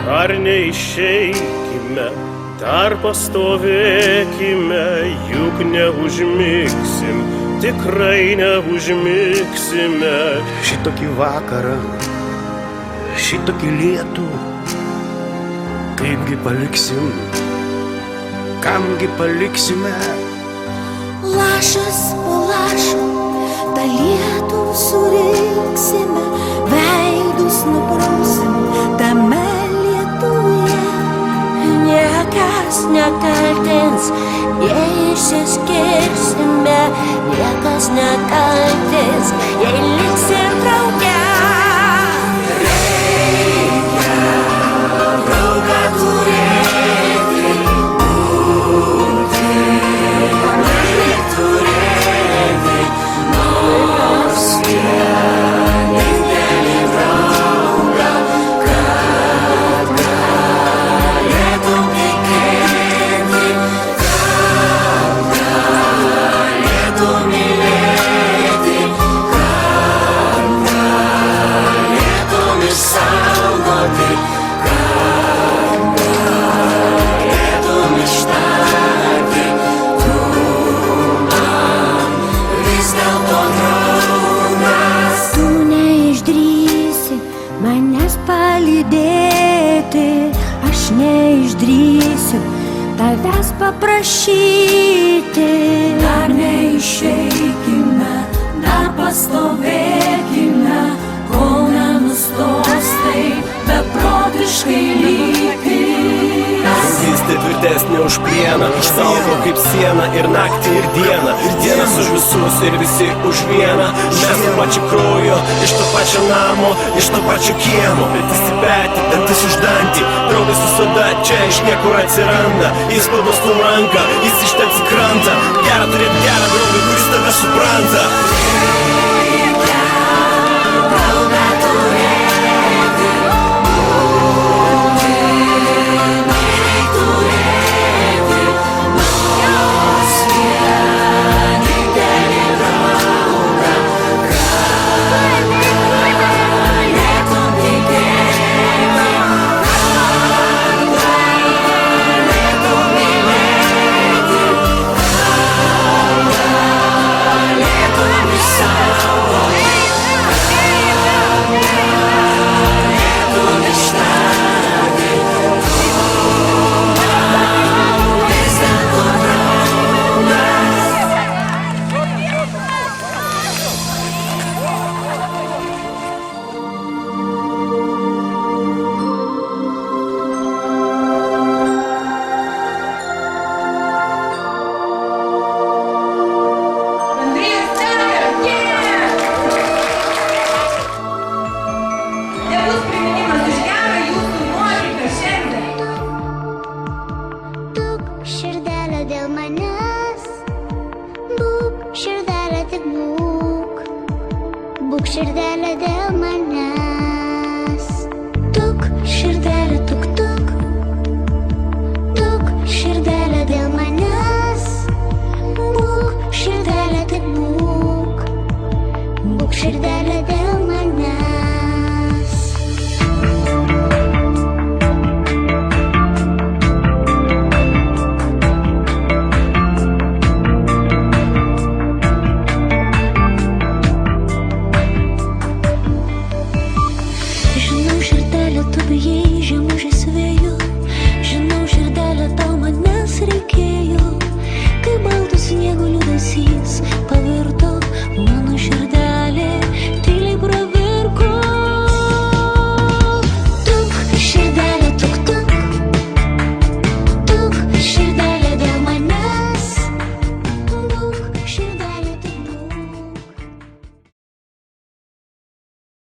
dar neišeikime, dar pastovėkime, juk neužmigsim, tikrai neužmigsime. Šitokį vakarą, šitokį lietų, kaipgi paliksim, kamgi paliksime. Lašas po lašo tą lietų surinksime, veidus nuprausim tame lietuje. Niekas nekaltins, jei išsiskirsime, niekas nekaltins, jei liksim drauge. Reikia draugą turėti, būti, turėti, nors vienintelį draugą, kad galėtum tikėti, kad galėtum mylėti, kad galėtum išsaugoti, kad galėtum ištarti. Tu man vis dėlto draugas. Tu neišdrįsi manęs palydėti, aš neišdrįsiu tavęs paprašyti. Dar neišeikime, dar pastovėkime, kol nenustos tai beprotiškai lyti. Draugystė tvirtesnė už plieną, išsaugo kaip siena ir naktį ir dieną. Ir dienas už visus ir visi už vieną. Mes to pačio kraujo, iš to pačio namo, iš to pačio kiemo. Petys į petį, dantis už dantį, draugas visada čia iš niekur atsiranda. Jis padostum ranką, jis ištemps į krantą. Gera turėti gerą draugą, kuris tave supranta.